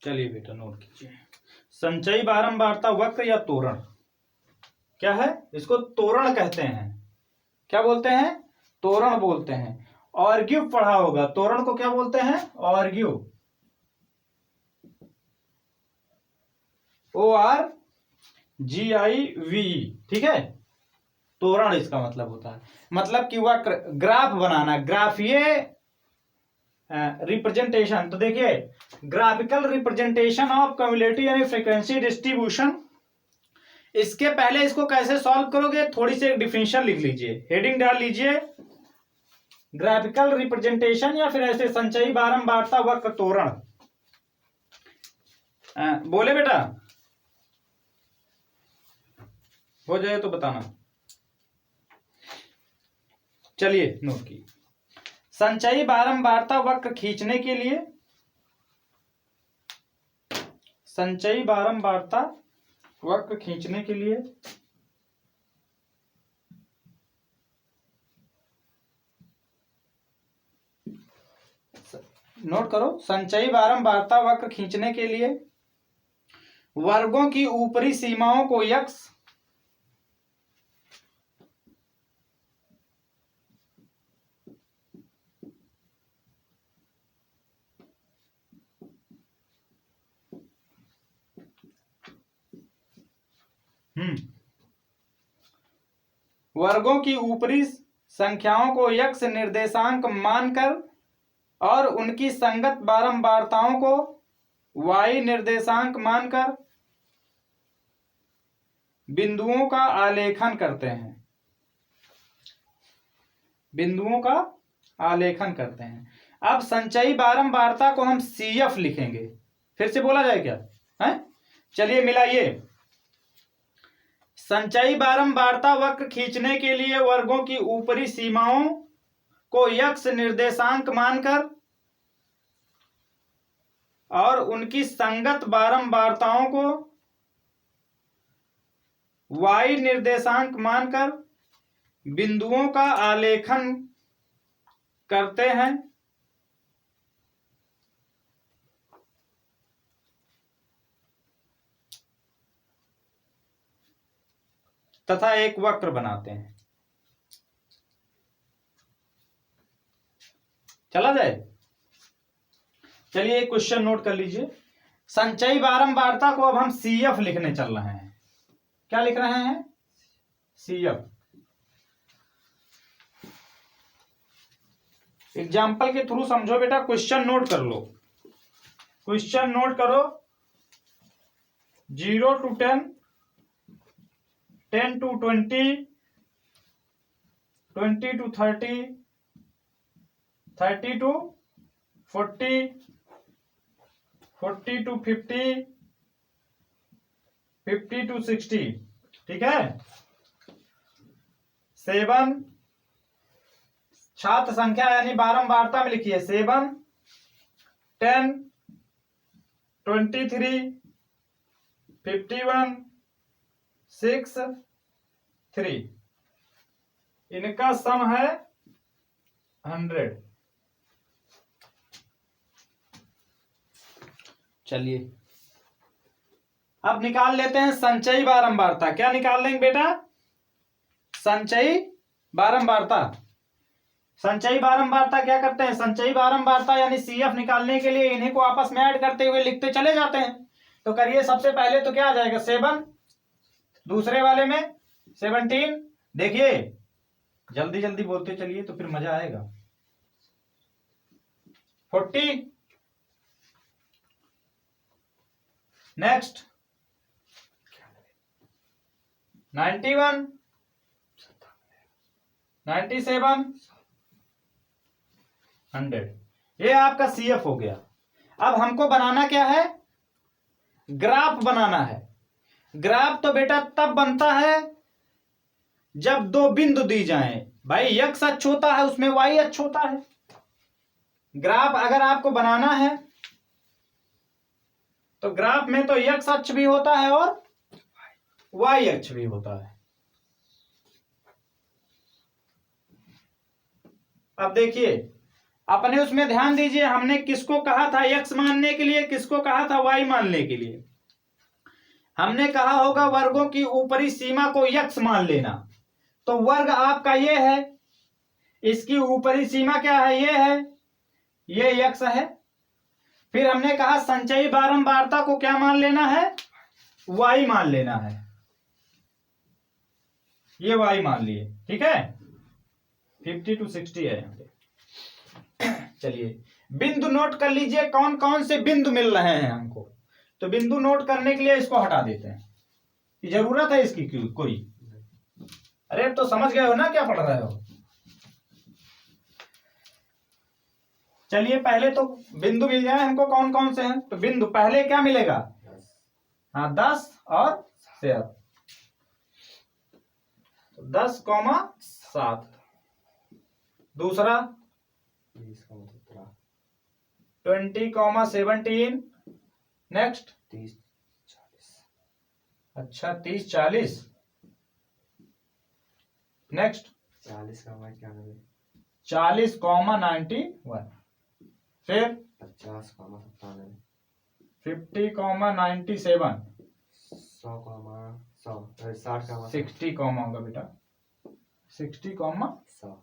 चलिए बेटा नोट कीजिए। संचयी बारंबारता वक्र या तोरण क्या है? इसको तोरण कहते हैं। क्या बोलते हैं? तोरण बोलते हैं। ऑर्ग्यू पढ़ा होगा। तोरण को क्या बोलते हैं? ऑर्ग्यू। ORGIVE। ठीक है, तोरण इसका मतलब होता है। मतलब कि वक्र, ग्राफ बनाना। ग्राफ ये रिप्रेजेंटेशन। तो देखिए, ग्राफिकल रिप्रेजेंटेशन ऑफ कम्युलेटिव यानी फ्रीक्वेंसी डिस्ट्रीब्यूशन। इसके पहले इसको कैसे सॉल्व करोगे, थोड़ी सी एक डिफिनेशन लिख लीजिए, हेडिंग डाल लीजिए, ग्राफिकल रिप्रेजेंटेशन या फिर ऐसे संचयी बारंबारता वक्र तोरण। बोले बेटा, हो जाए तो बताना। चलिए नोट की। संचयी बारंबारता वक्र खींचने के लिए, संचयी बारंबारता वक्र खींचने के लिए नोट करो, संचयी बारंबारता वक्र खींचने के लिए वर्गों की ऊपरी सीमाओं को यक्स वर्गों की ऊपरी संख्याओं को यक्स निर्देशांक मानकर और उनकी संगत बारंबारताओं को वाई निर्देशांक मानकर बिंदुओं का आलेखन करते हैं। बिंदुओं का आलेखन करते हैं। अब संचयी बारंबारता को हम CF लिखेंगे। फिर से बोला जाए क्या है? चलिए मिलाइए। संचयी बारंबारता वक्र खींचने के लिए वर्गों की ऊपरी सीमाओं को यक्स निर्देशांक मानकर और उनकी संगत बारंबारताओं को वाई निर्देशांक मानकर बिंदुओं का आलेखन करते हैं। तथा एक वक्र बनाते हैं। चला जाए। चलिए एक क्वेश्चन नोट कर लीजिए। संचयी बारंबारता को अब हम CF लिखने चल रहे हैं। क्या लिख रहे हैं? CF। एग्जाम्पल के थ्रू समझो बेटा। क्वेश्चन नोट कर लो। क्वेश्चन नोट करो। 0 to 10, 10 to 20, 20 to 30, 30 to 40, 40 to 50, 50 to 60। ठीक है। 7 छात्र संख्या यानी बारंबारता में लिखिए। 7, 10, 23, 51, 6, 3। इनका सम है 100। चलिए अब निकाल लेते हैं संचयी बारंबारता। क्या निकाल लेंगे बेटा? संचयी बारंबारता। संचयी बारंबारता क्या करते हैं? संचयी बारंबारता यानी CF निकालने के लिए इन्हीं को आपस में ऐड करते हुए लिखते चले जाते हैं। तो करिए, सबसे पहले तो क्या आ जाएगा? 7, दूसरे वाले में 17। देखिए जल्दी जल्दी बोलते चलिए तो फिर मजा आएगा। 40, नेक्स्ट 91, 97, 100। ये आपका CF हो गया। अब हमको बनाना क्या है? ग्राफ बनाना है। ग्राफ तो बेटा तब बनता है जब दो बिंदु दी जाएं। भाई x अक्ष होता है, उसमें y अक्ष होता है। ग्राफ अगर आपको बनाना है तो ग्राफ में तो x अक्ष भी होता है और y अक्ष भी होता है। अब देखिए, अपने उसमें ध्यान दीजिए, हमने किसको कहा था x मानने के लिए, किसको कहा था y मानने के लिए। हमने कहा होगा वर्गों की ऊपरी सीमा को x मान लेना। तो वर्ग आपका ये है, इसकी ऊपरी सीमा क्या है, ये है, ये x है। फिर हमने कहा संचयी बारंबारता को क्या मान लेना है, y मान लेना है, ये y मान लिए, ठीक है। 50 to 60 है यहाँ पे। चलिए बिंदु नोट कर लीजिए, कौन कौन से बिंदु मिल रहे हैं हमको। तो बिंदु नोट करने के लिए इसको हटा देते हैं, कि जरूरत है इसकी कोई। अरे तो समझ गए हो ना क्या पढ़ रहे हो। चलिए पहले तो बिंदु मिल जाए हमको, कौन कौन से हैं। तो बिंदु पहले क्या मिलेगा, हाँ 10 और 7, 10,7। दूसरा 20,17। नेक्स्ट 30-40। अच्छा 30-40। नेक्स्ट 40,91। 40,91। फिर 50,97। 50,97। 100,100। 60 कॉमा होगा बेटा, 60,100।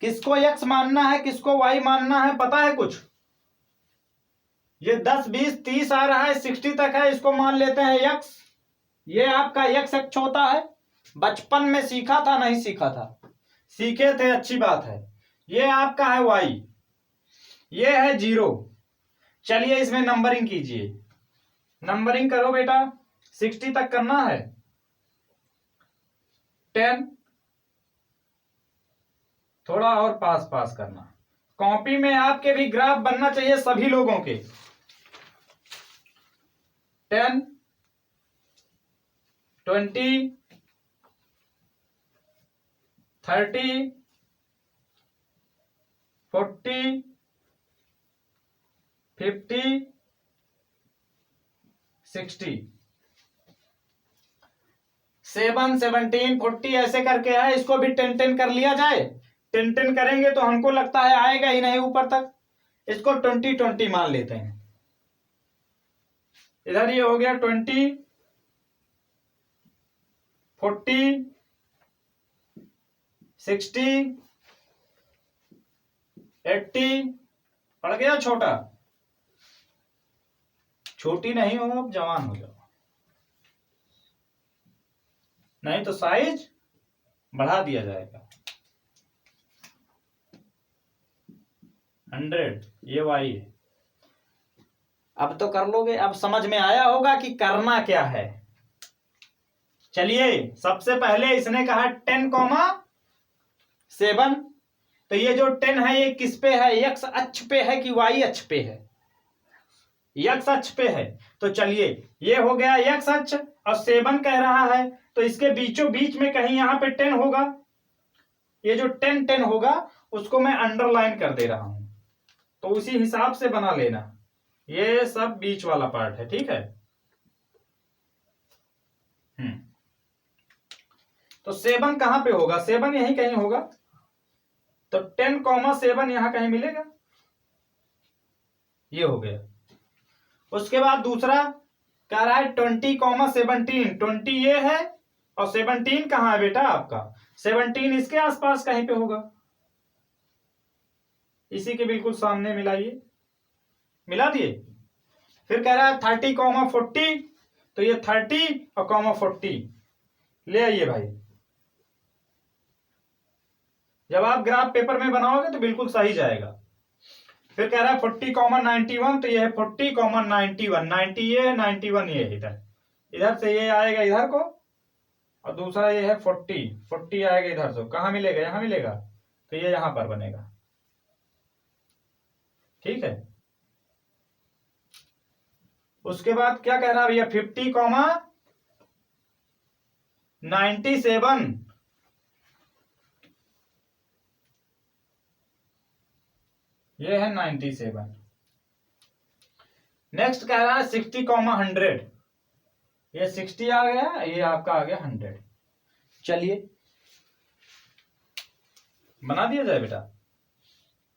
किसको x मानना है, किसको y मानना है, पता है कुछ। ये 10, 20, 30 आ रहा है, 60 तक है, इसको मान लेते हैं x। ये आपका x अक्ष होता है। बचपन में सीखा था, नहीं सीखा था, सीखे थे, अच्छी बात है। ये आपका है y, ये है 0। चलिए इसमें नंबरिंग कीजिए, नंबरिंग करो बेटा। 60 तक करना है, 10, थोड़ा और पास पास करना। कॉपी में आपके भी ग्राफ बनना चाहिए सभी लोगों के। 10, 20, 30, 40, 50, 60, 7, 17, 40 ऐसे करके है। इसको भी 10 10 कर लिया जाए। 10 10 करेंगे तो हमको लगता है आएगा ही नहीं ऊपर तक। इसको 20 20 मान लेते हैं। इधर ये हो गया 20, 40, 60, 80। पड़ गया छोटा, छोटी नहीं हो, अब जवान हो जाओ, नहीं तो साइज बढ़ा दिया जाएगा। 100 ये वाई है। अब तो कर लोगे, अब समझ में आया होगा कि करना क्या है। चलिए सबसे पहले इसने कहा 10,7। तो ये जो 10 है ये किस पे है, x अक्ष पे है कि y अक्ष पे है, x अक्ष पे है। तो चलिए ये हो गया x अक्ष और 7 कह रहा है, तो इसके बीचों बीच में कहीं यहां पे 10 होगा। ये जो 10 10 होगा उसको मैं अंडरलाइन कर दे रहा हूं, तो उसी हिसाब से बना लेना। ये सब बीच वाला पार्ट है, ठीक है। तो 7 कहां पे होगा, 7 यहीं कहीं होगा। तो 10,7 यहां कहीं मिलेगा, ये हो गया। उसके बाद दूसरा कह रहा है 20,17। 20 ये है और 17 कहां है बेटा आपका, 17 इसके आसपास कहीं पे होगा, इसी के बिल्कुल सामने मिलाइए, मिला दिए। फिर कह रहा है 30,40। तो ये 30 और 40 ले आइए भाई। जब आप ग्राफ पेपर में बनाओगे तो बिल्कुल सही जाएगा। फिर कह रहा है 40,91। तो ये है 40,91। 90 ये है, 91 ये है। इधर इधर से ये आएगा इधर को, और दूसरा ये है 40 आएगा इधर से। कहां मिलेगा, यहां मिलेगा, तो ये यहां पर बनेगा, ठीक है। उसके बाद क्या कह रहा है भैया, 50,97। ये है 97। नेक्स्ट कह रहा है 60,100। ये 60 आ गया, ये आपका आ गया 100। चलिए बना दिया जाए बेटा,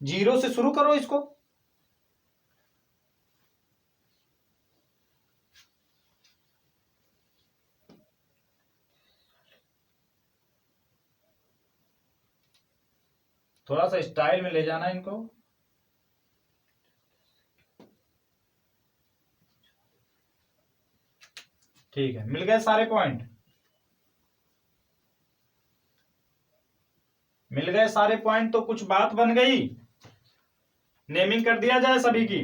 0 से शुरू करो इसको। थोड़ा सा स्टाइल में ले जाना इनको। ठीक है, मिल गए सारे पॉइंट, मिल गए सारे पॉइंट। तो कुछ बात बन गई, नेमिंग कर दिया जाए सभी की।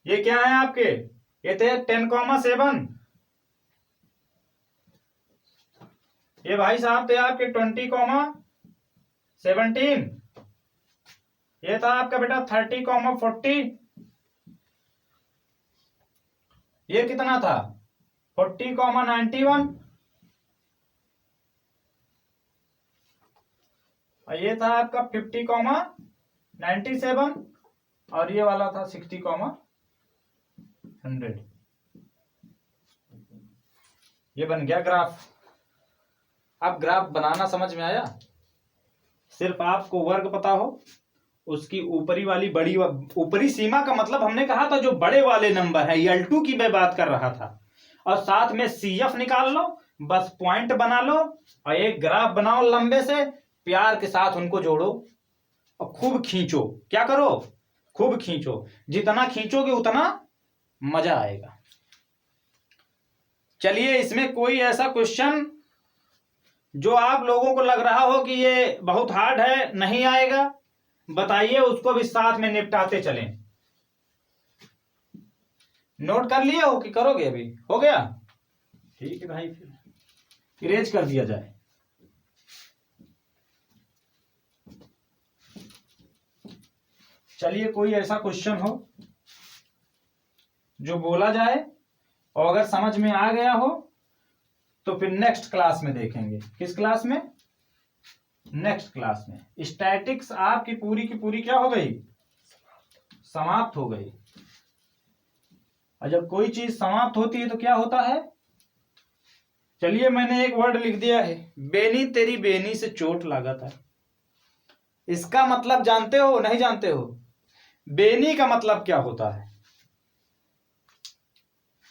ये क्या है आपके, ये थे 10,7, ये भाई साहब थे आपके 20,17, ये था आपका बेटा 30,40, ये कितना था 40,91, और ये था आपका 50,97, और ये वाला था 60,100। ये बन गया ग्राफ। अब ग्राफ बनाना समझ में आया? सिर्फ आपको वर्ग पता हो, उसकी ऊपरी वाली बड़ी ऊपरी सीमा का मतलब हमने कहा था जो बड़े वाले नंबर है, L2 की मैं बात कर रहा था, और साथ में CF निकाल लो, बस पॉइंट बना लो और एक ग्राफ बनाओ लंबे से, प्यार के साथ उनको जोड़ो और खूब खींचो। क्या करो? खूब खींचो, जितना खींचोगे उतना मजा आएगा। चलिए, इसमें कोई ऐसा क्वेश्चन जो आप लोगों को लग रहा हो कि ये बहुत हार्ड है, नहीं आएगा, बताइए, उसको भी साथ में निपटाते चलें। नोट कर लिए हो कि करोगे? अभी हो गया? ठीक है भाई, फिर इरेज कर दिया जाए। चलिए, कोई ऐसा क्वेश्चन हो जो बोला जाए और अगर समझ में आ गया हो तो फिर नेक्स्ट क्लास में देखेंगे। किस क्लास में? नेक्स्ट क्लास में। स्टैटिक्स आपकी पूरी की पूरी क्या हो गई? समाप्त हो गई। और जब कोई चीज समाप्त होती है तो क्या होता है? चलिए, मैंने एक वर्ड लिख दिया है, बेनी तेरी बेनी से चोट लगा था। इसका मतलब जानते हो नहीं जानते हो? बेनी का मतलब क्या होता है?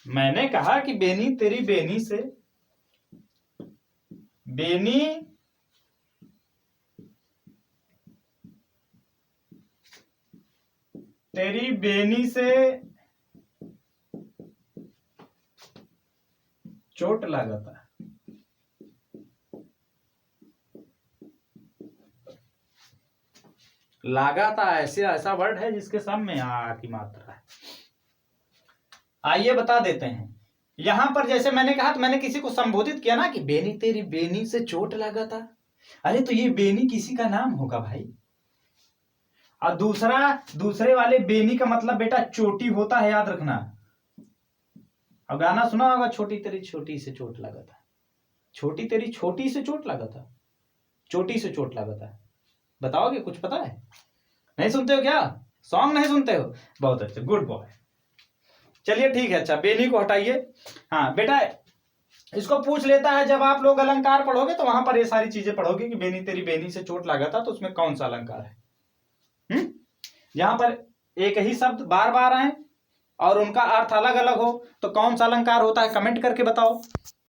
मैंने कहा कि बेनी तेरी बेनी से, बेनी तेरी बेनी से चोट लगा था। लागा था ऐसे ऐसा वर्ड है जिसके सामने आ की मात्रा है। आइए बता देते हैं। यहां पर जैसे मैंने कहा, तो मैंने किसी को संबोधित किया ना कि बेनी तेरी बेनी से चोट लगा था। अरे तो ये बेनी किसी का नाम होगा भाई। और दूसरे वाले बेनी का मतलब बेटा चोटी होता है, याद रखना। और गाना सुना होगा, छोटी तेरी छोटी से चोट लगा था। छोटी तेरी छोटी से चोट लगा था, चोटी से चोट लगा था। बताओगे? कुछ पता है? नहीं सुनते हो क्या? सॉन्ग नहीं सुनते हो? बहुत अच्छे, गुड बॉय। चलिए ठीक है, अच्छा बेनी को हटाइए। हाँ बेटा, इसको पूछ लेता है, जब आप लोग अलंकार पढ़ोगे तो वहां पर ये सारी चीजें पढ़ोगे कि बेनी तेरी बेनी से चोट लगा था, तो उसमें कौन सा अलंकार है। यहां पर एक ही शब्द बार बार आए और उनका अर्थ अलग अलग हो तो कौन सा अलंकार होता है, कमेंट करके बताओ।